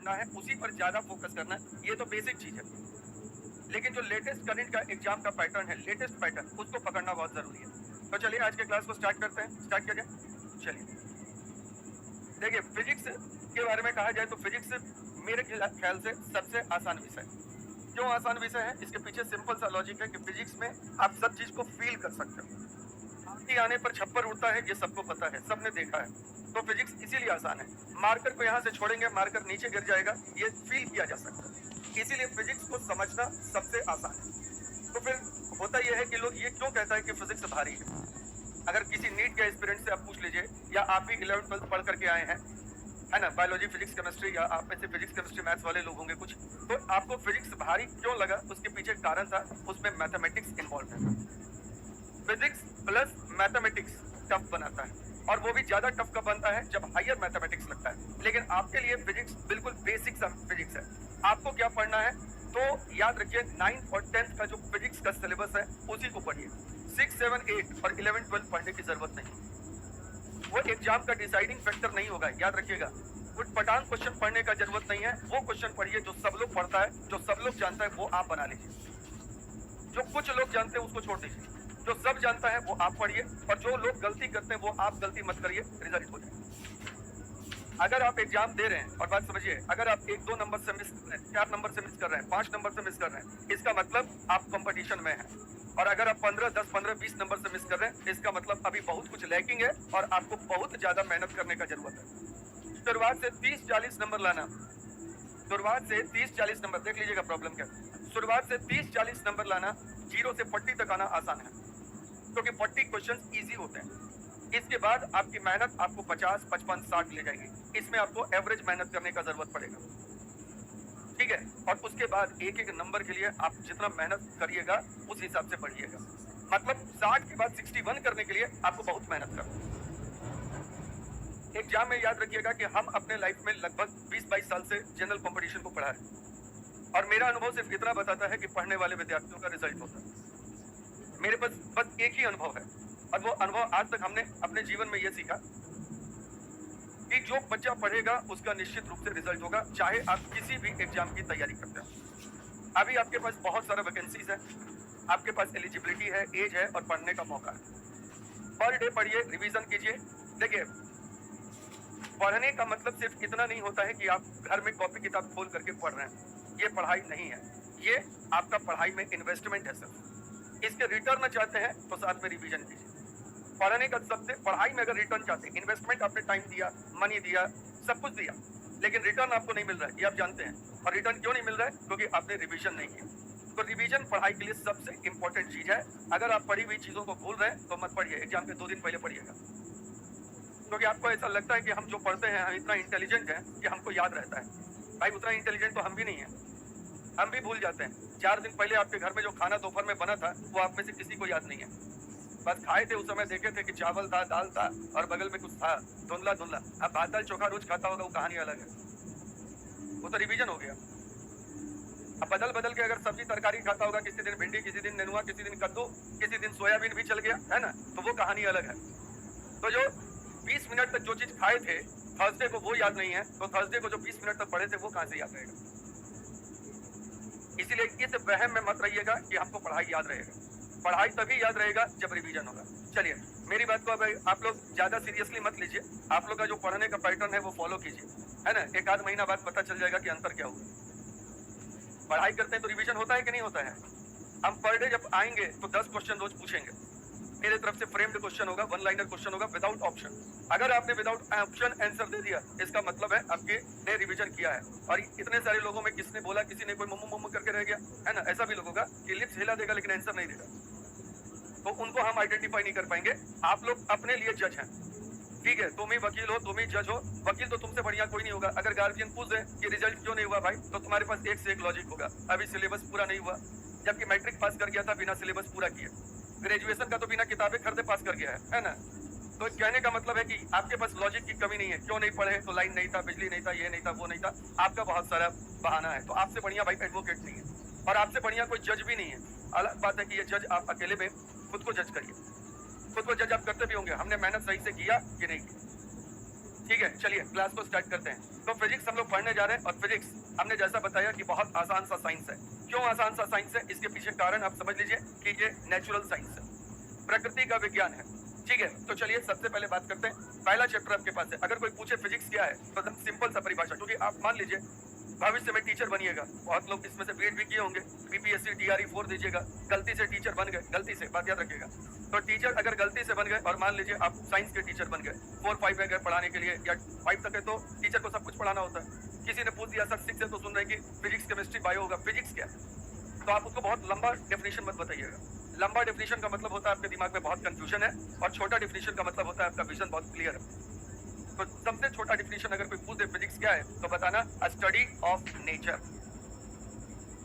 पढ़ना है, उसी पर ज्यादा फोकस करना है, ये तो बेसिक चीज है। लेकिन जो लेटेस्ट करंट का एग्जाम का पैटर्न है, लेटेस्ट पैटर्न, उसको पकड़ना बहुत जरूरी है। तो चलिए आज के क्लास को स्टार्ट करते हैं। स्टार्ट किया जाए। चलिए देखिए, फिजिक्स के बारे में कहा जाए तो फिजिक्स मेरे ख्याल से सबसे आसान विषय। क्यों आसान विषय है? इसके पीछे सिंपल सा लॉजिक है कि फिजिक्स में आप सब चीज को फील कर सकते हो। आंधी आने पर छप्पर उड़ता है, ये सबको पता है, सबने देखा है। तो फिजिक्स इसीलिए आसान है। मार्कर को यहाँ से छोड़ेंगे, मार्कर नीचे गिर जाएगा, ये फील किया जा सकता है। इसीलिए फिजिक्स को समझना सबसे आसान है। तो फिर होता यह है कि लोग ये क्यों कहता है कि फिजिक्स भारी है। अगर किसी नीट के एस्पिरेंट से आप पूछ लीजिए, या आप भी 11th-12th पढ़ करके आए हैं, है ना, बायोलॉजी, फिजिक्स, केमिस्ट्री, या आप में से फिजिक्स, केमिस्ट्री, मैथ्स वाले लोग होंगे कुछ, तो आपको फिजिक्स भारी क्यों लगा? उसके पीछे कारण था, उसमें मैथमेटिक्स इन्वॉल्व है। फिजिक्स प्लस मैथमेटिक्स टफ बनाता है, और वो भी ज्यादा टफ कब बनता है? जब हायर मैथमेटिक्स लगता है। लेकिन आपके लिए फिजिक्स बिल्कुल बेसिक सा फिजिक्स है। आपको क्या पढ़ना है? तो याद रखिए, 9th और 10th का जो फिजिक्स का सिलेबस है उसी को पढ़िए। 6, 7, 8 और 11, 12 पढ़ने की जरूरत नहीं। वो एग्जाम का डिसाइडिंग फैक्टर नहीं होगा, याद रखिएगा। कुछ पटान क्वेश्चन पढ़ने का जरूरत नहीं है। वो क्वेश्चन पढ़िए जो सब लोग पढ़ता है, जो सब लोग जानता है, वो आप बना लीजिए। जो कुछ लोग जानते हैं उसको छोड़ दीजिए, जो सब जानता है वो आप पढ़िए, और जो लोग गलती करते हैं वो आप गलती मत करिए, रिजल्ट हो जाए। अगर आप एग्जाम दे रहे हैं, और बात समझिए, अगर आप 1-2 नंबर से मिस कर रहे हैं, 4 नंबर से मिस कर रहे हैं, 5 नंबर से मिस कर रहे हैं, इसका मतलब आप कंपटीशन में हैं। और अगर आप 15, 10, 15, 20 नंबर से मिस कर रहे हैं, इसका मतलब अभी बहुत कुछ लैकिंग है और आपको बहुत ज्यादा मेहनत करने का जरूरत है। शुरुआत से 30-40 नंबर लाना, शुरुआत से 30-40 नंबर, देख लीजिएगा प्रॉब्लम क्या। शुरुआत से 30-40 नंबर लाना, 0 से 40 तक आना आसान है, क्योंकि 40 क्वेश्चन ईजी होते हैं। इसके बाद आपकी मेहनत आपको 50, 55, 60 ले जाएगी। इसमें आपको एवरेज मेहनत करने का जरूरत पड़ेगा, ठीक है। और उसके बाद एक एक नंबर के लिए आप जितना मेहनत करिएगा उस हिसाब से पढ़िएगा। मतलब 60 के बाद 61 करने के लिए आपको बहुत मेहनत करना। एग्जाम में याद रखिएगा कि हम अपने लाइफ में लगभग 20-22 साल से जनरल कंपटीशन को पढ़ा है, और मेरा अनुभव सिर्फ इतना बताता है कि पढ़ने वाले विद्यार्थियों का रिजल्ट होता है। मेरे पास बस एक ही अनुभव है, और वो अनुभव आज तक हमने अपने जीवन में यह सीखा कि जो बच्चा पढ़ेगा उसका निश्चित रूप से रिजल्ट होगा, चाहे आप किसी भी एग्जाम की तैयारी करते हैं। अभी आपके पास बहुत सारा वैकेंसीज है, आपके पास एलिजिबिलिटी है, एज है, और पढ़ने का मौका है। पर डे पढ़िए, रिवीजन कीजिए। देखिए, पढ़ने का मतलब सिर्फ इतना नहीं होता है कि आप घर में कॉपी किताब खोल करके पढ़ रहे हैं। ये पढ़ाई नहीं है, ये आपका पढ़ाई में इन्वेस्टमेंट है सर। इसके रिटर्न चाहते हैं तो साथ में रिवीजन कीजिए। पढ़ने का सबसे, पढ़ाई में अगर रिटर्न चाहते हैं, इन्वेस्टमेंट आपने टाइम दिया, मनी दिया, सब कुछ दिया, लेकिन रिटर्न आपको नहीं मिल रहा है, ये आप जानते हैं। और रिटर्न क्यों नहीं मिल रहा है? क्योंकि आपने रिवीजन नहीं किया। तो रिवीजन पढ़ाई के लिए सबसे इंपॉर्टेंट चीज है। अगर आप पढ़ी हुई चीजों को भूल रहे हैं तो मत पढ़िए, एग्जाम के 2 दिन पहले पढ़िएगा, क्योंकि आपको ऐसा लगता है कि हम जो पढ़ते हैं हम इतना इंटेलिजेंट हैं कि हमको याद रहता है। भाई उतना इंटेलिजेंट तो हम भी नहीं है, हम भी भूल जाते हैं। 4 दिन पहले आपके घर में जो खाना दोपहर में बना था वो आप में से किसी को याद नहीं है। बस खाए थे, उस समय देखे थे कि चावल था, दाल था, और बगल में कुछ था, धुंधला धुंधला। अब भात दाल चोखा रोज खाता होगा, वो कहानी अलग है, वो तो रिवीजन हो गया। अब बदल बदल के अगर सब्जी तरकारी खाता होगा, किसी दिन भिंडी, किसी दिन नेनुआ, किसी दिन कद्दू, किसी दिन सोयाबीन भी चल गया, है ना, तो वो कहानी अलग है। तो जो 20 मिनट तक जो चीज खाए थे थर्सडे को, वो याद नहीं है, तो थर्सडे को जो 20 मिनट तक पढ़े थे वो कहां से याद रहेगा? इसीलिए इस वहम में मत रहिएगा कि हमको पढ़ाई याद रहेगा। पढ़ाई तभी याद रहेगा जब रिवीजन होगा। चलिए, मेरी बात को अब आप लोग ज्यादा सीरियसली मत लीजिए। आप लोग का जो पढ़ने का पैटर्न है वो फॉलो कीजिए, है ना। 1 आध महीना बाद पता चल जाएगा कि अंतर क्या हुआ। पढ़ाई करते हैं तो रिवीजन होता है कि नहीं होता है? हम पर डे जब आएंगे तो 10 क्वेश्चन रोज पूछेंगे। मेरे तरफ से फ्रेम्ड क्वेश्चन होगा, 1 लाइनर क्वेश्चन होगा, विदाउट ऑप्शन। अगर आपने विदाउट ऑप्शन आंसर दे दिया, इसका मतलब है आपके ने रिवीजन किया है। और इतने सारे लोगों में किसने बोला, किसी ने कोई मुम्मू करके रह गया, है ना। ऐसा भी लोग होगा कि लिप्स हिला देगा लेकिन आंसर नहीं देगा, तो उनको हम आइडेंटिफाई नहीं कर पाएंगे। आप लोग अपने लिए जज हैं, ठीक है। तुम ही वकील हो, तुम ही जज हो। वकील तो तुमसे बढ़िया कोई नहीं होगा। अगर गार्जियन पूछ दे कि रिजल्ट क्यों नहीं हुआ भाई, तो तुम्हारे पास एक से एक लॉजिक होगा, अभी सिलेबस पूरा नहीं हुआ, जबकि मैट्रिक पास कर गया था बिना सिलेबस पूरा किए, ग्रेजुएशन का तो बिना किताबें खरीदे पास कर गया है ना। तो कहने का मतलब है कि आपके पास लॉजिक की कमी नहीं है। क्यों नहीं पढ़े? तो लाइन नहीं था, बिजली नहीं था, ये नहीं था, वो नहीं था, आपका बहुत सारा बहाना है। तो आपसे बढ़िया भाई एडवोकेट नहीं है, और आपसे बढ़िया कोई जज भी नहीं है। अलग बात है कि ये जज आप अकेले में खुद को जज करिए। खुद को जज आप करते भी होंगे, हमने मेहनत सही से किया कि नहीं की। ठीक है, चलिए क्लास को स्टार्ट करते हैं। तो फिजिक्स हम लोग पढ़ने जा रहे हैं और फिजिक्स हमने जैसा बताया कि बहुत आसान सा साइंस है। क्यों आसान सा साइंस है, इसके पीछे कारण आप समझ लीजिए कि ये नेचुरल साइंस है, प्रकृति का विज्ञान है। ठीक है, तो चलिए सबसे पहले बात करते हैं। पहला चैप्टर आपके पास है। अगर कोई पूछे फिजिक्स क्या है तो एकदम सिंपल सा परिभाषा, क्योंकि आप मान लीजिए भविष्य में टीचर बनिएगा, बहुत लोग इसमें से बीएड भी किए होंगे, बीपीएससी टीआरई 4 दीजिएगा, गलती से टीचर बन गए, गलती से, बात याद रखिएगा। तो टीचर अगर गलती से बन गए और मान लीजिए आप साइंस के टीचर बन गए, 4-5 में गए पढ़ाने के लिए या 5 तक है, तो टीचर को सब कुछ पढ़ाना होता है। किसी ने पूछ दिया सर 6 से तो सुन रहे हैं कि फिजिक्स केमिस्ट्री बायो होगा, फिजिक्स क्या है, तो आप उसको बहुत लंबा डेफिनेशन मत बताइएगा। लंबा डेफिनेशन का मतलब होता है आपके दिमाग में बहुत कंफ्यूजन है, और छोटा डेफिनेशन का मतलब होता है आपका विजन बहुत क्लियर है। तो सबसे छोटा डेफिनेशन अगर कोई पूछ दे फिजिक्स क्या है तो बताना स्टडी ऑफ नेचर,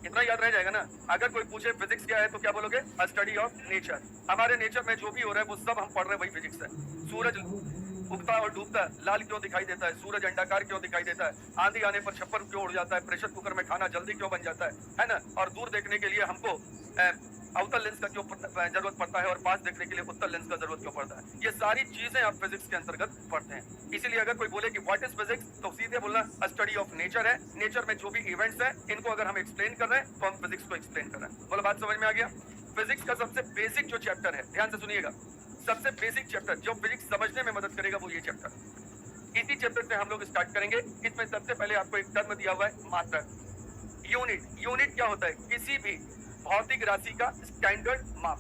इतना याद रह जाएगा ना। अगर कोई पूछे फिजिक्स क्या है तो क्या बोलोगे, स्टडी ऑफ नेचर। हमारे नेचर में जो भी हो रहा है वो सब हम पढ़ रहे हैं, वही फिजिक्स है। सूरज उगता और डूबता लाल क्यों दिखाई देता है, सूरज अंडाकार क्यों दिखाई देता है, आंधी आने पर छप्पर क्यों उड़ जाता है, प्रेशर कुकर में खाना जल्दी क्यों बन जाता है ना, और दूर देखने के लिए हमको अवतल लेंस का क्यों जरूरत पड़ता है और पास देखने के लिए उत्तल लेंस का जरूरत क्यों पड़ता है, ये सारी चीजें आप फिजिक्स के अंतर्गत पढ़ते हैं। इसीलिए अगर कोई बोले कि व्हाट इज फिजिक्स तो सीधे बोलना स्टडी ऑफ नेचर है। नेचर में जो भी इवेंट्स हैं इनको अगर हम एक्सप्लेन कर रहे हैं तो हम फिजिक्स को एक्सप्लेन कर रहे हैं। बोलो बात समझ में आ गया। फिजिक्स का सबसे बेसिक जो चैप्टर है, ध्यान से सुनिएगा, सबसे बेसिक चैप्टर जो फिजिक्स समझने में मदद करेगा वो ये चैप्टर। इसी चैप्टर से हम लोग स्टार्ट करेंगे। इसमें सबसे पहले आपको एक टर्म दिया हुआ है मात्रक, यूनिट। यूनिट क्या होता है, किसी भी भौतिक राशि का स्टैंडर्ड माप।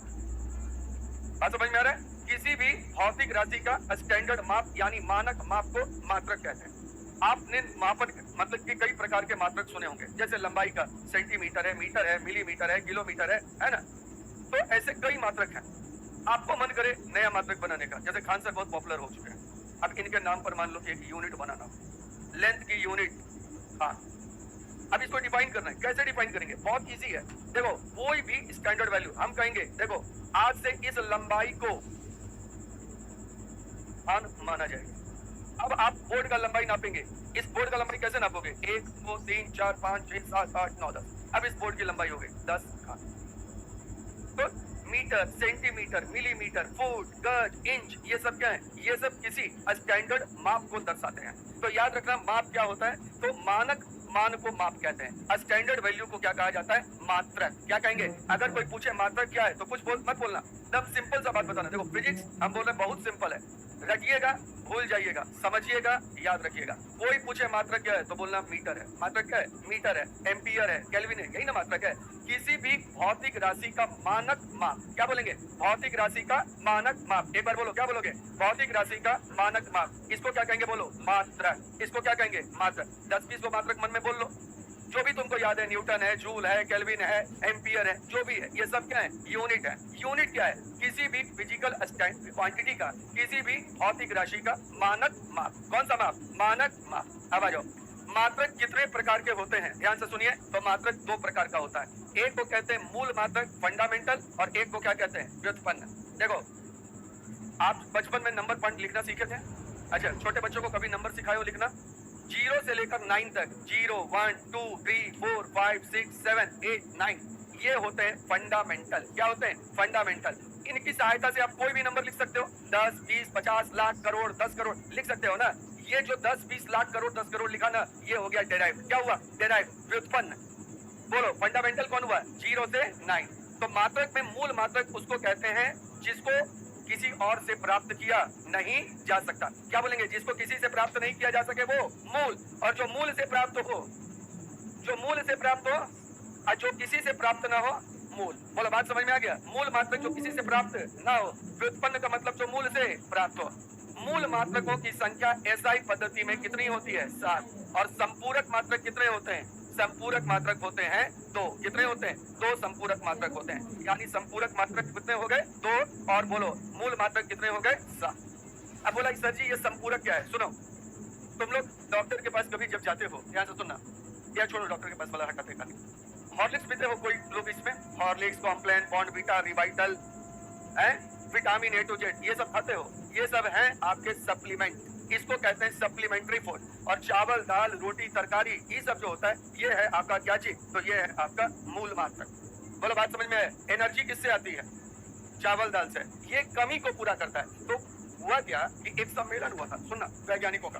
बात समझ में आ रहा है, किसी भी भौतिक राशि का स्टैंडर्ड माप यानी मानक माप को मात्रक कहते हैं। आपने मापन मतलब कि कई प्रकार के मात्रक सुने होंगे, जैसे लंबाई का सेंटीमीटर है, मीटर है, मिलीमीटर है, किलोमीटर है ना। तो ऐसे कई मात्रक हैं। आपको मन करे नया मात्रक बनाने का, जैसे खान सर बहुत पॉपुलर हो चुके हैं, अब इनके नाम पर मान लो कि एक यूनिट बनाना, लेंथ की यूनिट। हाँ, अब इसको डिफाइन करना है। कैसे डिफाइन करेंगे, बहुत इजी है। देखो कोई भी स्टैंडर्ड वैल्यू हम कहेंगे, देखो आज से इस लंबाई को माना जाएगा। अब आप बोर्ड का लंबाई नापेंगे, इस बोर्ड का लंबाई कैसे नापोगे, 1 2 3 4 5 6 7 8 9 10। अब इस बोर्ड की लंबाई हो गई 10। तो मीटर, सेंटीमीटर, मिलीमीटर, फुट, गज, इंच, ये सब क्या है, ये सब किसी स्टैंडर्ड माप को दर्शाते हैं। तो याद रखना माप क्या होता है, तो मानक मान को माप कहते हैं। स्टैंडर्ड वैल्यू को क्या कहा जाता है, मात्रक। क्या कहेंगे, अगर कोई पूछे मात्रक क्या है तो कुछ मत बोलना, एकदम सिंपल सा बात बताना। देखो फिजिक्स हम बोल रहे हैं बहुत सिंपल है, रखिएगा, भूल जाइएगा, समझिएगा, याद रखिएगा। कोई पूछे मात्रक क्या है तो बोलना मीटर है। मात्रक क्या है, मीटर है, एम्पियर है, केल्विन है, यही ना मात्रक है। किसी भी भौतिक राशि का मानक माप, क्या बोलेंगे, भौतिक राशि का मानक माप। एक बार बोलो, क्या बोलोगे, भौतिक राशि का मानक माप। इसको क्या कहेंगे, बोलो मात्रक। इसको क्या कहेंगे, मात्रक। 10-20 को मात्रक मन में बोल लो, जो भी तुमको याद है, न्यूटन है, जूल है, केल्विन है, एम्पियर है, जो भी है, ये सब क्या है, यूनिट है। यूनिट क्या है, किसी भी फिजिकल क्वांटिटी का, किसी भी भौतिक राशि का मानक माप। कौन सा माप, मानक माप। अब आ जाओ, मात्रक कितने प्रकार के होते हैं, ध्यान से सुनिए। तो मात्रक 2 प्रकार का होता है, एक को कहते हैं मूल मात्रक, फंडामेंटल, और एक को क्या कहते हैं, व्युत्पन्न। देखो आप बचपन में नंबर पॉइंट लिखना सीखे थे, अच्छा छोटे बच्चों को कभी नंबर सिखाए हो लिखना, 0 से लेकर 9 तक, 0 1 2 3 4 5 6 7 8 9, ये होते हैं फंडामेंटल। क्या होते हैं, फंडामेंटल। इनकी सहायता से आप कोई भी नंबर लिख सकते हो, 10 20 50 लाख करोड़ 10 करोड़ लिख सकते हो ना। ये जो 10 20 लाख करोड़ 10 करोड़ लिखा ना, ये हो गया डेराइव। क्या हुआ, डेराइव, व्युत्पन्न। बोलो फंडामेंटल कौन हुआ, 0 से 9। तो मात्रक में मूल मात्रक उसको कहते हैं जिसको किसी और से प्राप्त किया नहीं जा सकता। क्या बोलेंगे, जिसको किसी से प्राप्त नहीं किया जा सके वो मूल, और जो मूल से प्राप्त हो, जो मूल से प्राप्त हो और जो किसी से प्राप्त ना हो, मूल। बोलो बात समझ में आ गया। मूल मात्रक जो किसी से प्राप्त ना हो, व्युत्पन्न का मतलब जो मूल से प्राप्त हो। मूल मात्रकों की संख्या एसआई पद्धति में कितनी होती है, 7। और संपूरक मात्रक कितने होते हैं, संपूरक मात्रक होते हैं 2। कितने होते हैं, 2 संपूरक मात्रक होते हैं। यानी संपूरक मात्रक कितने हो गए, 2, और बोलो मूल मात्रक कितने हो गए, 7। अब बोला सर जी ये संपूरक क्या है, सुनो। तुम लोग डॉक्टर के पास कभी जब जाते हो, ध्यान से सुनना, या छोड़ो डॉक्टर के पास वाला हटाते खाली, हॉर्लिक्स पीते हो कोई लोग, इसमें Horlicks, Complan, Bournvita, Revital, vitamin A to Z, ये सब खाते हो, ये सब हैं आपके सप्लीमेंट। इसको कहते हैं सप्लीमेंट्री फूड। और चावल, दाल, रोटी, तरकारी, ये सब जो होता है, ये है आपका क्या चीज, तो ये है आपका मूल मात्रक। बोलो बात समझ में है। एनर्जी किससे आती है, चावल दाल से। ये कमी को पूरा करता है। तो हुआ क्या कि एक सम्मेलन हुआ था, सुनना, वैज्ञानिकों का।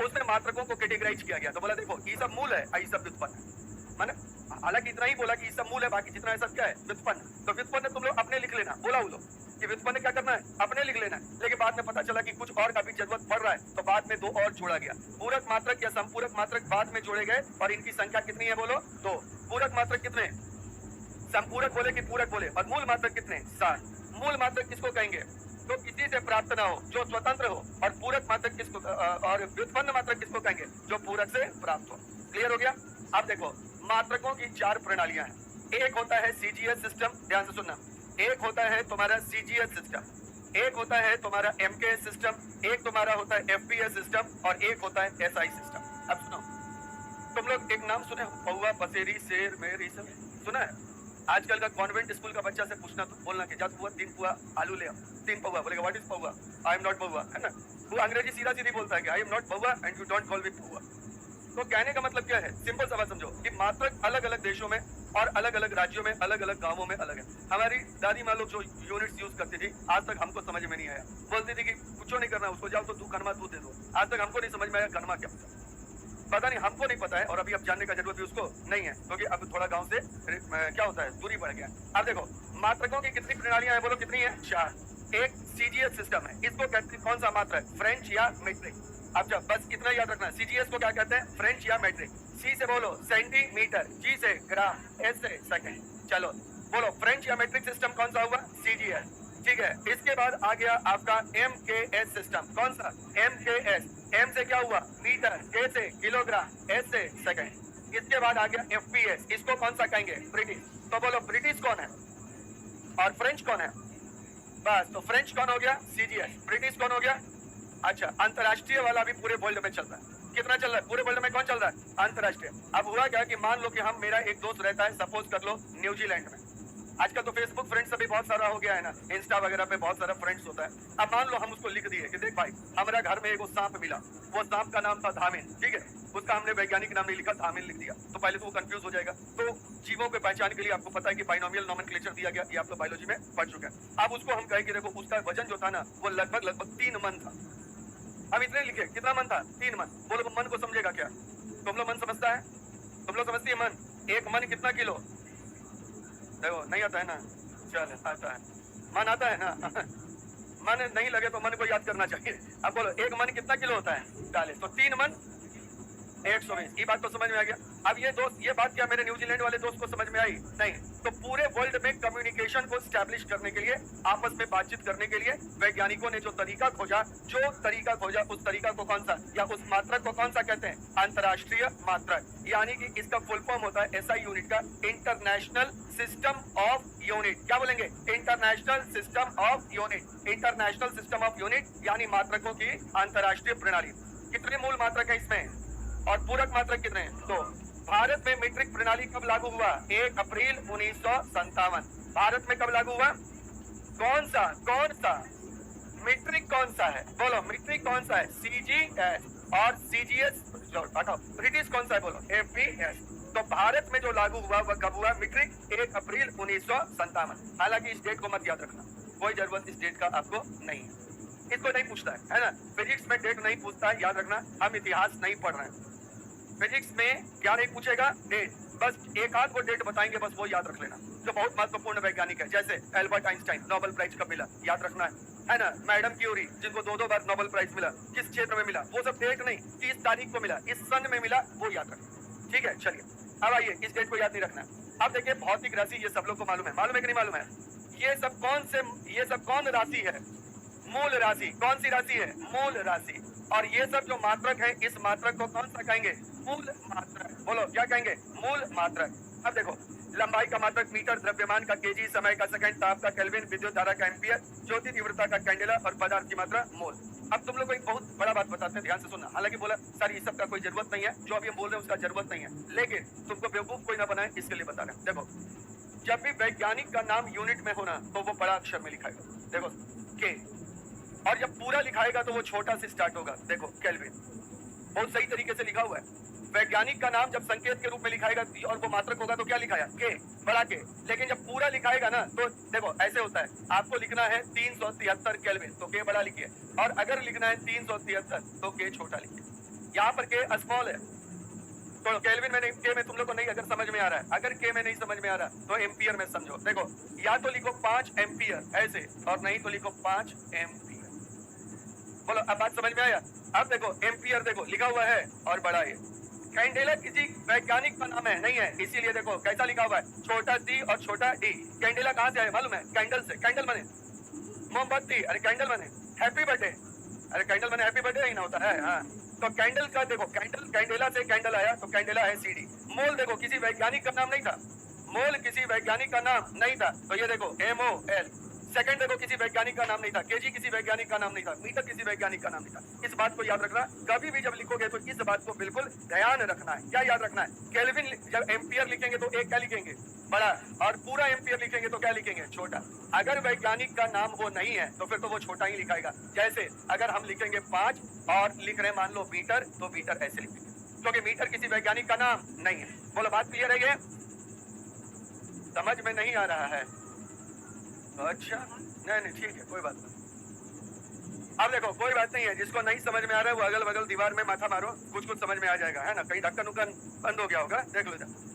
उसमें मात्रकों को कैटेगराइज किया गया। तो बोला देखो ये सब मूल है, ये सब व्युत्पन्न है। माने हालांकि इतना ही बोला कि ये सब मूल है, बाकी जितना है सब क्या है, व्युत्पन्न। तो व्युत्पन्न तुम लोग अपने लिख लेना, बोला वो लोग कि व्युत्पन्न क्या करना है, अपने लिख लेना है। लेकिन बाद में पता चला कि कुछ और का भी जरूरत पड़ रहा है, तो बाद में 2 और जोड़ा गया। पूरक मात्रक या संपूरक मात्रक बाद में जोड़े गए और इनकी संख्या कितनी है बोलो, 2। पूरक मात्रक कितने, संपूरक बोले कि पूरक बोले, और मूल मात्रक कितने, 7। मूल मात्रक किसको कहेंगे, तो किसी से प्राप्त ना हो, जो स्वतंत्र हो। और पूरक मात्रक किसको, और व्युत्पन्न मात्रक किसको कहेंगे, जो पूरक से प्राप्त हो। क्लियर हो गया। अब देखो मात्रकों की 4 प्रणालियां हैं। एक होता है सीजीएस सिस्टम, ध्यान से सुनना। एक होता है तुम्हारा सीजीएस सिस्टम, एक होता है तुम्हारा एमकेएस सिस्टम, एक तुम्हारा होता है एफपीएस सिस्टम, और एक होता है एसआई सिस्टम। अब सुनो, तुम लोग एक नाम सुने हो, पौवा, पसेरी, शेर, मेर, ये सब सुना है? आजकल का कॉन्वेंट स्कूल का बच्चा से पूछना तो बोलना कि जात पुआ 3 पुआ आलू ले आओ, 3 पौवा, बोलेगा व्हाट इज पौवा, आई एम नॉट पौवा, है ना। वो अंग्रेजी सीधा सीधी बोलता है कि आई एम नॉट पौवा एंड यू डोंट कॉल मी पौवा। तो कहने का मतलब क्या है, सिंपल सा बात समझो कि मात्रक अलग अलग देशों में और अलग अलग राज्यों में, अलग अलग गांवों में अलग है। हमारी दादी माँ लोग जो यूनिट्स यूज करती थी, आज तक हमको समझ में नहीं आया। बोलती थी कि कुछ नहीं करना, उसको जाओ तो तू कनमा दूध दे दो। आज तक हमको नहीं समझ में आया कनमा क्या होता है, पता नहीं, हमको नहीं पता है। और अभी अब जानने का जरूरत भी उसको नहीं है, क्योंकि अब थोड़ा गांव से क्या होता है, दूरी बढ़ गया। अब देखो मात्रकों की कितनी प्रणालियां हैं बोलो, कितनी है, 4। एक सीजीएस सिस्टम है, इसको कहते हैं कौन सा मात्रक, फ्रेंच या मीट्रिक। अब जब बस इतना याद रखना, सीजीएस को क्या कहते हैं, फ्रेंच या मीट्रिक। सी से बोलो सेंटीमीटर, जी से ग्राम, एस से सेकंड। चलो बोलो फ्रेंच या मीट्रिक सिस्टम कौन सा हुआ, सीजीएस। ठीक है, इसके बाद आ गया आपका एमकेएस सिस्टम। कौन सा, एमकेएस। एम से क्या हुआ, मीटर, के से किलोग्राम, एस से सेकंड। इसके बाद आ गया एफपीएस, इसको कौन सा कहेंगे, ब्रिटिश। तो बोलो ब्रिटिश कौन है और फ्रेंच कौन है, बस। तो फ्रेंच कौन हो गया, सीजीएस। ब्रिटिश कौन हो गया, अच्छा। अंतरराष्ट्रीय वाला भी पूरे वर्ल्ड में चल रहा है। कितना चल रहा है पूरे वर्ल्ड में, कौन चल रहा है, अंतरराष्ट्रीय। अब हुआ क्या कि मान लो कि हम, मेरा एक दोस्त रहता है, सपोज कर लो न्यूजीलैंड में। आजकल तो फेसबुक फ्रेंड्स अभी बहुत सारा हो गया है ना, इंस्टा वगैरह पे बहुत सारा फ्रेंड्स होता है। अब मान लो हम उसको लिख दिए कि देख भाई हमारा घर में एक सांप मिला, वो सांप का नाम था धामिन, ठीक है। उसका हमने वैज्ञानिक नाम नहीं लिखा, धामिन लिख दिया। तो पहले तो वो कंफ्यूज हो जाएगा। तो जीवों के पहचान के लिए आपको पता है कि बाइनोमियल नोमेनक्लेचर दिया गया, ये आप लोग बायोलॉजी में पढ़ चुके हैं। अब उसको हम कहें कि देखो उसका वजन जो था ना, वो लगभग 3 मन था। हम इतने लिखे, कितना मन था, 3 मन। बोलो मन को समझेगा क्या, तुम लोग मन समझता है, तुम लोग समझती है मन, एक मन कितना किलो, देखो नहीं आता है ना, चल आता है, मन आता है ना मन नहीं लगे तो मन को याद करना चाहिए। अब बोलो एक मन कितना किलो होता है, 40, तो 3 मन 120। ये बात तो समझ में आ गया। अब ये दोस्त, ये बात क्या मेरे न्यूजीलैंड वाले दोस्त को समझ में आई, नहीं। तो पूरे वर्ल्ड में कम्युनिकेशन को स्टैब्लिश करने के लिए, आपस में बातचीत करने के लिए वैज्ञानिकों ने जो तरीका खोजा, उस तरीका को कौन सा, या उस मात्रक को कौन सा कहते हैं, अंतरराष्ट्रीय मात्रक। यानी कि इसका फुल फॉर्म होता है एसआई यूनिट का, इंटरनेशनल सिस्टम ऑफ यूनिट। क्या बोलेंगे, international system of unit. International system of unit यानी मात्रकों की अंतरराष्ट्रीय प्रणाली। कितने मूल मात्रक है इसमें और पूरक मात्रक कितने हैं, तो भारत में मीट्रिक प्रणाली कब लागू हुआ, 1 अप्रैल 1957। भारत में कब लागू हुआ, कौन सा मीट्रिक कौन सा है, बोलो मीट्रिक कौन सा है, सीजीएस। और सीजीएस हटाओ, ब्रिटिश कौन सा है, बोलो एफपीएस। तो भारत में जो लागू हुआ वह कब हुआ, मीट्रिक 1 अप्रैल 1957। हालांकि इस डेट को मत याद रखना, कोई जरूरत इस डेट का आपको नहीं है, इसको नहीं पूछता है ना। फिजिक्स में डेट नहीं पूछता है, याद रखना। हम इतिहास नहीं पढ़ रहे हैं, फिजिक्स में क्या नहीं पूछेगा, डेट। बस एक आध वो डेट बताएंगे, बस वो याद रख लेना, जो बहुत महत्वपूर्ण वैज्ञानिक है। जैसे एल्बर्ट आइंस्टाइन, नोबेल प्राइज कब मिला, याद रखना है ना। मैडम क्यूरी, जिनको 2 बार नोबेल प्राइज मिला, किस क्षेत्र में मिला, वो सब डेट नहीं, 30 तारीख को मिला, इस सन में मिला, वो याद रखना। ठीक है, चलिए अब आइए, इस डेट को याद नहीं रखना। अब देखिए भौतिक राशि, ये सब लोग को मालूम है कि नहीं मालूम है, ये सब कौन राशि है, मूल राशि। कौन सी राशि है, मूल राशि। और ये सब जो मात्रक है, इस मात्रक को कौन सा कहेंगे, मूल मात्रक। बोलो क्या कहेंगे, मूल मात्रक। अब देखो लंबाई का मात्रक मीटर, द्रव्यमान का केजी, समय का सेकंड, ताप का केल्विन, विद्युत धारा का एम्पियर, ज्योति तीव्रता का कैंडेला और पदार्थ की मात्रा मोल। अब तुम लोग को एक बहुत बड़ा बात बताते हैं, ध्यान से सुनना। हालांकि बोला सर ये सब का कोई जरूरत नहीं है, जो अभी हम बोल रहे हैं उसका जरूरत नहीं है, लेकिन तुमको बेवकूफ कोई ना बनाए इसके लिए बता रहे हैं। देखो जब भी वैज्ञानिक का नाम यूनिट में होना तो वो बड़ा अक्षर में लिखाएगा, देखो के। और जब पूरा लिखाएगा तो वो छोटा से स्टार्ट होगा, देखो केल्विन। बहुत सही तरीके से लिखा हुआ है। वैज्ञानिक का नाम जब संकेत के रूप में लिखाएगा और वो मात्रक होगा तो क्या लिखाया, के, बड़ा के। लेकिन जब पूरा लिखाएगा ना तो देखो ऐसे होता है, आपको लिखना है 373 केल्विन तो के बड़ा लिखिए, और अगर लिखना है 373 तो के छोटा लिखिए। यहाँ पर के स्मॉल है तो केल्विन में नहीं, के में तुम लोग को नहीं अगर समझ में आ रहा है, अगर के में नहीं समझ में आ रहा तो एम्पियर में समझो। देखो या तो लिखो 5 एम्पियर ऐसे और नहीं तो लिखो 5 एम्पियर। बोलो अब बात समझ में आया? अब देखो एम्पियर देखो लिखा हुआ है और बड़ा है। कैंडेला किसी वैज्ञानिक का नाम है नहीं है, इसीलिए देखो कैसा लिखा हुआ है, छोटा सी और छोटा डी। कैंडेला कहाँ से आया मालूम है? कैंडल से। कैंडल बने मोमबत्ती, अरे कैंडल बने हैप्पी बर्थडे, अरे कैंडल बने हैप्पी बर्थडे ही ना होता है। हाँ तो कैंडल का देखो कैंडल, कैंडेला से कैंडल आया तो कैंडेला है सीडी। मोल देखो किसी वैज्ञानिक का नाम नहीं था, मोल किसी वैज्ञानिक का नाम नहीं था तो ये देखो MOL। सेकंड देखो किसी वैज्ञानिक का नाम नहीं था, केजी किसी वैज्ञानिक का नाम नहीं था, मीटर किसी वैज्ञानिक का नाम नहीं था। इस बात को याद रखना, कभी भी जब लिखोगे तो इस बात को बिल्कुल ध्यान रखना है। क्या याद रखना है? केल्विन जब एम्पियर लिखेंगे तो एक क्या लिखेंगे? बड़ा, और पूरा एम्पियर लिखेंगे तो क्या लिखेंगे? छोटा। अगर वैज्ञानिक का नाम वो नहीं है तो फिर तो वो छोटा ही लिखाएगा। जैसे अगर हम लिखेंगे 5 और लिख रहे मान लो मीटर तो मीटर ऐसे लिखेंगे क्योंकि मीटर किसी वैज्ञानिक का नाम नहीं है। बोलो बात क्लियर है? ये समझ में नहीं आ रहा है? अच्छा नहीं ठीक है कोई बात नहीं। अब देखो कोई बात नहीं है, जिसको नहीं समझ में आ रहा है वो अगल बगल दीवार में माथा मारो, कुछ कुछ समझ में आ जाएगा, है ना? कहीं ढक्कन उक्कन बंद हो गया होगा, देख लो जरा।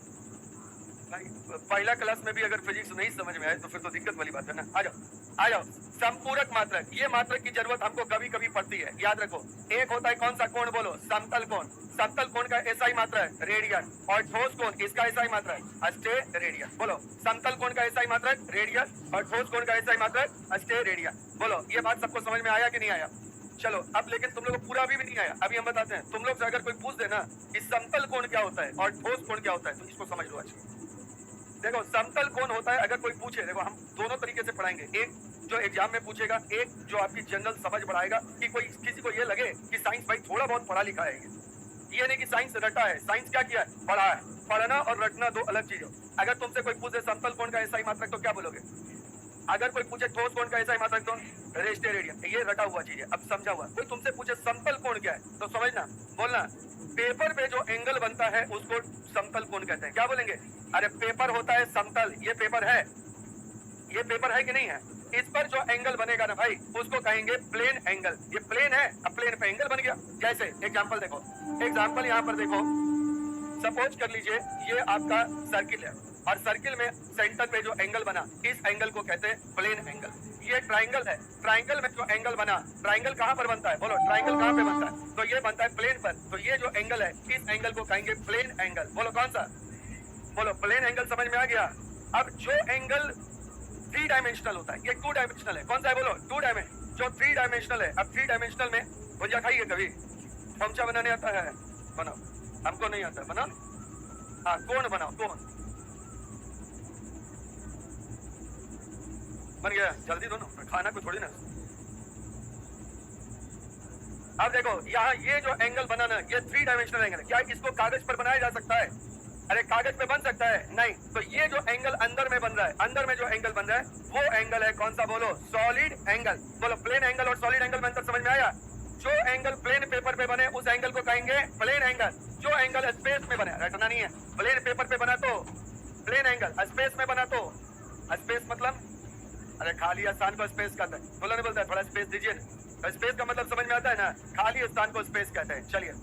पहला क्लास में भी अगर फिजिक्स नहीं समझ में आए तो फिर तो दिक्कत वाली बात है ना। आ जाओ आ जाओ। संपूरक मात्रक, ये मात्रक की जरूरत हमको कभी कभी पड़ती है, याद रखो। एक होता है कौन सा कोण? बोलो समतल कोण। समतल कोण का एसआई मात्रा है रेडियन, और ठोस कोण इसका एसआई मात्रा है स्टेरेडियन। बोलो समतल कोण का एसआई मात्रा है रेडियन और ठोस कोण का एसआई मात्रा है स्टेरेडियन। बोलो ये बात सबको समझ में आया कि नहीं आया? चलो अब लेकिन तुम लोग को पूरा भी नहीं आया, अभी हम बताते हैं। तुम लोग से अगर कोई पूछ देना कि समतल कोण क्या होता है और ठोस कोण क्या होता है तो इसको समझ लो अच्छा। देखो समतल कोण होता है, अगर कोई पूछे, देखो हम दोनों तरीके से पढ़ाएंगे, एक जो एग्जाम में पूछेगा, एक जो आपकी जनरल समझ बढ़ाएगा कि कोई किसी को ये लगे कि साइंस भाई थोड़ा बहुत पढ़ा लिखा है। ये नहीं कि साइंस रटा है, साइंस क्या किया है? पढ़ा है। पढ़ना और रटना दो अलग चीज हो। अगर तुमसे कोई पूछे समतल कोण का एसआई मात्रक तो क्या बोलोगे? अगर कोई पूछे ठोस कोण का एसआई मात्रक तो रेस्टेरेडियन, ये रटा हुआ चीज है, अब समझा हुआ। कोई तुमसे पूछे समतल कोण क्या है तो समझना, बोलना पेपर पे जो एंगल बनता है उसको समतल कोण कहते हैं। क्या बोलेंगे? अरे पेपर होता है समतल, ये पेपर है, ये पेपर है कि नहीं है? इस पर जो एंगल बनेगा ना भाई उसको कहेंगे प्लेन एंगल। ये प्लेन है, अब प्लेन पे एंगल बन गया। जैसे एग्जांपल देखो, एग्जांपल यहाँ पर देखो, सपोज कर लीजिए ये आपका सर्किल है और सर्किल में सेंटर पे जो एंगल बना इस एंगल को कहते हैं प्लेन एंगल। ये ट्राइंगल है, ट्राइंगल में जो एंगल बना, ट्राइंगल कहाँ पर बनता है? बोलो ट्राइंगल कहाँ पे बनता है? तो ये बनता है प्लेन पर, तो ये जो एंगल है इस एंगल को कहेंगे प्लेन एंगल। बोलो कौन सा? बोलो प्लेन एंगल। समझ में आ गया? अब जो एंगल 3 डायमेंशनल होता है ये 2 डायमेंशनल है। कौन सा है? बोलो 2 डायमेंशनल। जो 3 डायमेंशनल है, अब 3 डायमेंशनल में भुजिया खाइए कभी? चमचा बनाने आता है? बनाओ। हमको नहीं आता, बनाओ। हाँ कोण बनाओ, कोण बन गया, जल्दी दो ना, खाना को थोड़ी ना। अब देखो यहाँ ये जो एंगल बना ना ये 3 डायमेंशनल एंगल है। क्या इसको कागज पर बनाया जा सकता है? अरे कागज पे बन सकता है? नहीं। तो ये जो एंगल अंदर में बन रहा है, अंदर में जो एंगल बन रहा है वो एंगल है कौन सा? बोलो सॉलिड एंगल। बोलो प्लेन एंगल और सॉलिड एंगल में अंतर समझ में आया? जो एंगल प्लेन पेपर पे बने उस एंगल को कहेंगे प्लेन एंगल। जो एंगल स्पेस में बने, रटना नहीं है, प्लेन पेपर पे बना तो प्लेन एंगल, स्पेस में बना तो स्पेस मतलब, अरे खाली स्थान को स्पेस कहते हैं। बोलो नहीं बोलता है, थोड़ा स्पेस दीजिए। तो स्पेस का मतलब समझ में आता है ना? खाली स्थान को स्पेस कहते हैं। चलिए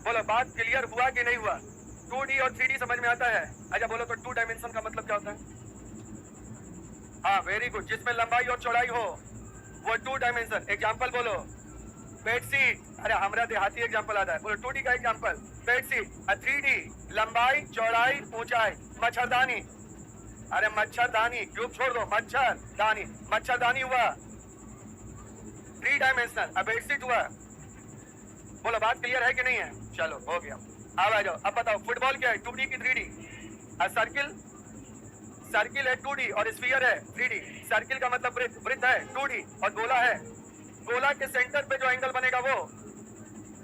बोलो बात क्लियर हुआ कि नहीं हुआ? 2D और 3D समझ में आता है? अच्छा बोलो तो 2 डायमेंशन का मतलब क्या होता है? हाँ वेरी गुड, जिसमें लंबाई और चौड़ाई हो वो 2 डायमेंशन। एग्जाम्पल बोलो बेडशीट, अरे हमारा देहाती एग्जाम्पल आता है। बोलो 2D का एग्जाम्पल बेडशीट। 3D लंबाई चौड़ाई ऊंचाई। मच्छरदानी, अरे मच्छरदानी, क्यूब छोड़ दो, मच्छरदानी, मच्छरदानी हुआ 3 डायमेंशनल। अब बेडशीट हुआ। बोलो बात क्लियर है कि नहीं है? चलो हो गया, अब आ जाओ। अब बताओ फुटबॉल क्या है? 2D की 3D? सर्किल, सर्किल है 2D और स्फीयर है 3D। सर्किल का मतलब वृत्त, वृत्त है 2D और गोला है, गोला के सेंटर पे जो एंगल बनेगा वो,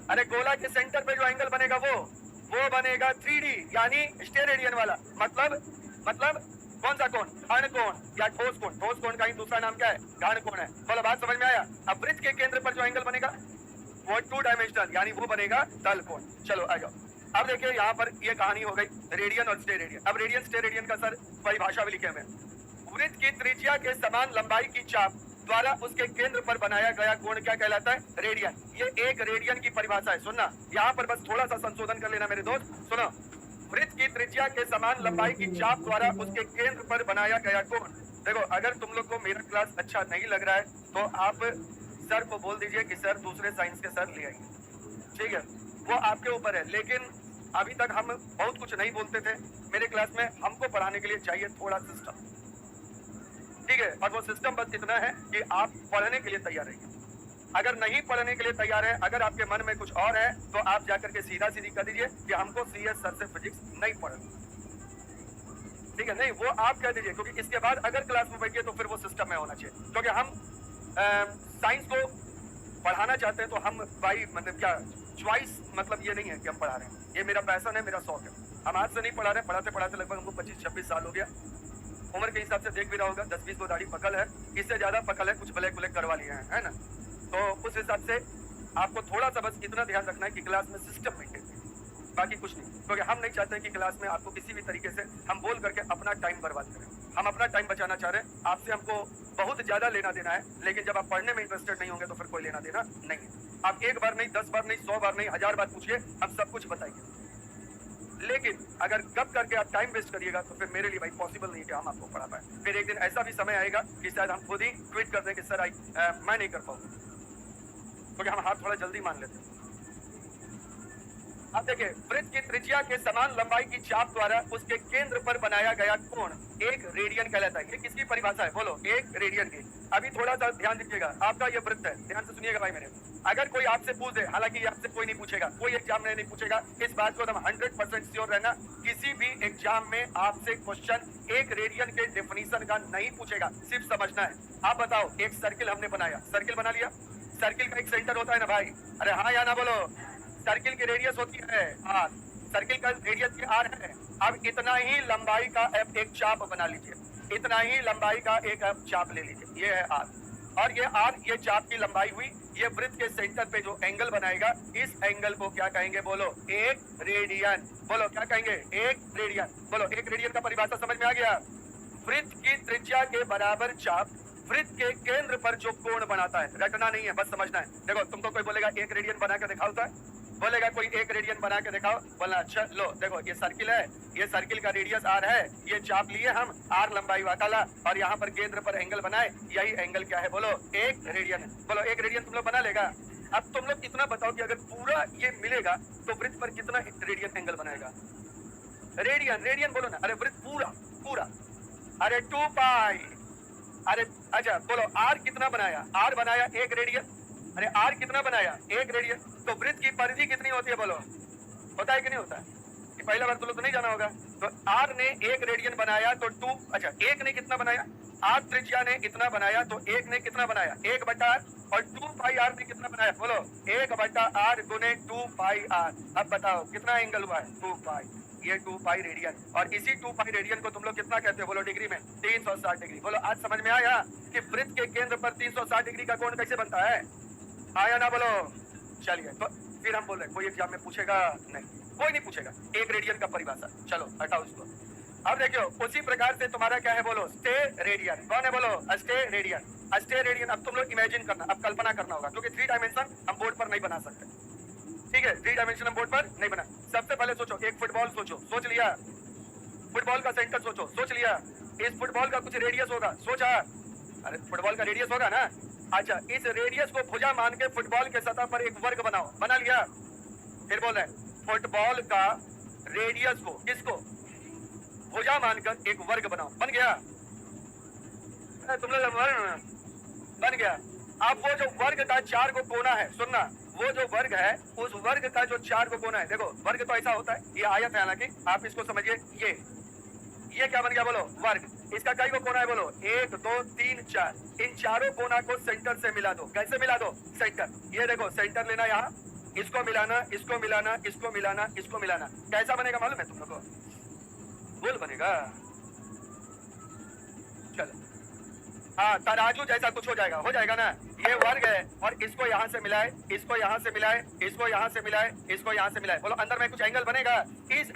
अरे गोला के सेंटर पे जो एंगल बनेगा वो बनेगा 3D यानी स्टेरेडियन वाला। मतलब कौन सा कोण? घन कोण या ठोस कोण। ठोस कोण का ही दूसरा नाम क्या है? घन कोण है। बोलो बात समझ में आया? अब वृत्त के केंद्र पर जो एंगल बनेगा वो 2 डायमेंशनल यानी वो बनेगा तल कोण। चलो आ जाओ। अब देखिए यहाँ पर ये कहानी हो गई रेडियन और स्टेरेडियन। अब रेडियन स्टेरेडियन का सर परिभाषा भी लिखे हुए। वृत्त की त्रिज्या के समान लंबाई की चाप द्वारा उसके केंद्र पर बनाया गया कोण क्या कहलाता है? रेडियन। ये एक रेडियन की परिभाषा है। सुनना, यहाँ पर बस थोड़ा सा संशोधन कर लेना मेरे दोस्त। सुनो, वृत्त की त्रिज्या के समान लंबाई की चाप द्वारा उसके केंद्र पर बनाया गया कोण। देखो, अगर तुम लोग को मेरा क्लास अच्छा नहीं लग रहा है तो आप सर को बोल दीजिए कि सर दूसरे साइंस के सर ले आइए, ठीक है, वो आपके ऊपर है। लेकिन अभी तक हम बहुत कुछ नहीं बोलते थे मेरे क्लास में। हमको पढ़ाने के लिए चाहिए थोड़ा सिस्टम, ठीक है, और वो सिस्टम बस इतना है कि आप पढ़ने के लिए तैयार रहिए। अगर नहीं पढ़ने के लिए तैयार है, अगर आपके मन में कुछ और है, तो आप जाकर के सीधा सीधी कर दीजिए कि हमको सीएस सर से फिजिक्स नहीं पढ़ना, ठीक है। नहीं, वो आप कह दीजिए, क्योंकि इसके बाद अगर क्लास में बैठिए तो फिर वो सिस्टम में होना चाहिए। क्योंकि हम साइंस को पढ़ाना चाहते हैं तो हम भाई मतलब क्या चॉइस, मतलब ये नहीं है कि हम पढ़ा रहे हैं, ये मेरा पैशन है, मेरा शौक है। हम आज से नहीं पढ़ा रहे, पढ़ाते पढ़ाते लगभग हमको 25-26 साल हो गया। उम्र के हिसाब से देख भी रहा होगा, 10-20 को दाढ़ी पकल है, इससे ज्यादा पकल है, कुछ ब्लैक ब्लैक करवा लिए हैं, है ना। तो उस हिसाब से आपको थोड़ा सा बस इतना ध्यान रखना है कि क्लास में सिस्टम मेंटेन है, बाकी कुछ नहीं। क्योंकि हम नहीं चाहते कि क्लास में आपको किसी भी तरीके से हम बोल करके अपना टाइम बर्बाद करें। हम अपना टाइम बचाना चाह रहे हैं, आपसे हमको बहुत ज्यादा लेना देना है, लेकिन जब आप पढ़ने में इंटरेस्टेड नहीं होंगे तो फिर कोई लेना देना नहीं है। आप एक बार नहीं, 10 बार नहीं, 100 बार नहीं, 1000 बार पूछिए, हम सब कुछ बताएंगे। लेकिन अगर कब करके आप टाइम वेस्ट करिएगा तो फिर मेरे लिए भाई पॉसिबल नहीं कि हम आपको पढ़ा पाए। फिर एक दिन ऐसा भी समय आएगा कि शायद हम खुद ही ट्वीट कर दें कि सर मैं नहीं कर पाऊंगा, क्योंकि हम हाथ थोड़ा जल्दी मान लेते हैं। अब देखिए, वृत्त की त्रिज्या के समान लंबाई की चाप द्वारा उसके केंद्र पर बनाया गया कोण एक रेडियन कहलाता है। ये किसकी परिभाषा है? बोलो, एक रेडियन की। अभी थोड़ा सा ध्यान दीजिएगा, आपका ये वृत्त है, ध्यान से सुनिएगा भाई मेरे। अगर कोई आपसे पूछ दे, हालांकि आपसे कोई नहीं पूछेगा, कोई एग्जाम में नहीं पूछेगा, इस बात को एकदम 100% श्योर रहना, किसी भी एग्जाम में आपसे क्वेश्चन एक रेडियन के डेफिनेशन का नहीं पूछेगा, सिर्फ समझना है। आप बताओ, एक सर्किल हमने बनाया, सर्किल बना लिया, सर्किल का एक सेंटर होता है ना भाई, अरे हाँ या ना बोलो। सर्किल की रेडियस होती है आर, सर्किल का रेडियस की आर है। अब इतना ही लंबाई का एक चाप बना लीजिए, इतना ही लंबाई का एक चाप ले लीजिए, ये है आर, और ये आर, ये चाप की लंबाई हुई। ये वृत्त के सेंटर पे जो एंगल बनाएगा, इस एंगल को क्या कहेंगे? बोलो, एक रेडियन। बोलो, क्या कहेंगे? एक रेडियन। बोलो, एक रेडियन का परिभाषा समझ में आ गया? वृत्त की त्रिज्या के बराबर चाप वृत्त के केंद्र पर जो कोण बनाता है, रटना नहीं है, बस समझना है। देखो, तुमको कोई बोलेगा एक रेडियन बना के दिखाओ, तो बोलेगा कोई एक रेडियन बना के दिखाओ, बोला अच्छा लो देखो, ये सर्किल है, ये सर्किल का रेडियस आर है, ये चाप लिए हम, आर लंबाई वाला, और यहाँ पर केंद्र पर एंगल बनाए, यही एंगल क्या है? बोलो, एक रेडियन है। बोलो, एक रेडियन तुम लोग बना लेगा। अब तुम लोग इतना बताओ कि अगर पूरा ये मिलेगा तो वृत्त पर कितना रेडियन एंगल बनाएगा? रेडियन, रेडियन बोलो ना, अरे वृत्त पूरा पूरा, अरे 2 पाई। अरे अच्छा बोलो, आर कितना बनाया? आर बनाया एक रेडियन। अरे आर कितना बनाया? एक रेडियन। तो वृत्त की परिधि कितनी होती है? बोलो, होता है कि नहीं होता है? कि पहला बार तुम लोग तो नहीं जाना होगा। तो आर ने एक रेडियन बनाया तो 2, अच्छा एक ने कितना बनाया? आर त्रिज्या ने इतना बनाया तो एक ने कितना बनाया? 1/r, और 2 पाई आर ने कितना बनाया? बोलो, 1/r गुने 2 पाई आर। अब बताओ कितना एंगल हुआ है? 2 पाई, ये 2 पाई रेडियन। और इसी 2 पाई रेडियन को तुम लोग कितना कहते हो? बोलो डिग्री में, 360 डिग्री। बोलो, आज समझ में आया कि वृत्त के केंद्र पर 360 डिग्री का कोण कैसे बनता है? आया ना? बोलो। चलिए, तो फिर हम बोल रहे कोई एग्जाम में पूछेगा नहीं, कोई नहीं पूछेगा एक रेडियन का परिभाषा। चलो हटाओ इसको। अब देखियो, उसी प्रकार से तुम्हारा क्या है? बोलो, स्टे रेडियन। कौन है? बोलो, स्टे रेडियन। Stay radian. अब तुम लोग इमेजिन करना, अब कल्पना करना होगा, क्योंकि 3 डायमेंशन हम बोर्ड पर नहीं बना सकते, ठीक है? 3 डायमेंशन हम बोर्ड पर नहीं बना। सबसे पहले सोचो, एक फुटबॉल सोचो, सोच लिया? फुटबॉल का सेंटर सोचो, सोच लिया? इस फुटबॉल का कुछ रेडियस होगा, सोचा? अरे फुटबॉल का रेडियस होगा ना। अच्छा, इस रेडियस को भुजा मान के फुटबॉल के सतह पर एक वर्ग बनाओ, बना लिया? फिर बोल रहे फुटबॉल का रेडियस को, किसको? भुजा मानकर एक वर्ग बनाओ, बन गया? तुम लोग बन गया। अब वो जो वर्ग का 4 को कोना है, सुनना, वो जो वर्ग है, उस वर्ग का जो 4 को कोना है, देखो वर्ग तो ऐसा होता है, ये आयत है, हालांकि आप इसको समझिए, ये क्या बन गया? बोलो, वर्ग। इसका कई को कोना है? बोलो, 1 2 3 4। इन चारों कोना को सेंटर से मिला दो। कैसे मिला दो? सेंटर, ये देखो सेंटर लेना, यहाँ इसको मिलाना, इसको मिलाना, इसको मिलाना, इसको मिलाना। कैसा बनेगा मालूम है तुम लोग को? गोल बनेगा। चलो, हाँ, तराजू जैसा कुछ हो जाएगा ना। ये वर्ग है, और इसको यहाँ से मिलाए, इसको यहाँ से मिलाए, इसको यहाँ से मिलाए, इसको यहाँ से मिलाए। बोलो, अंदर में कुछ एंगल बनेगा। इस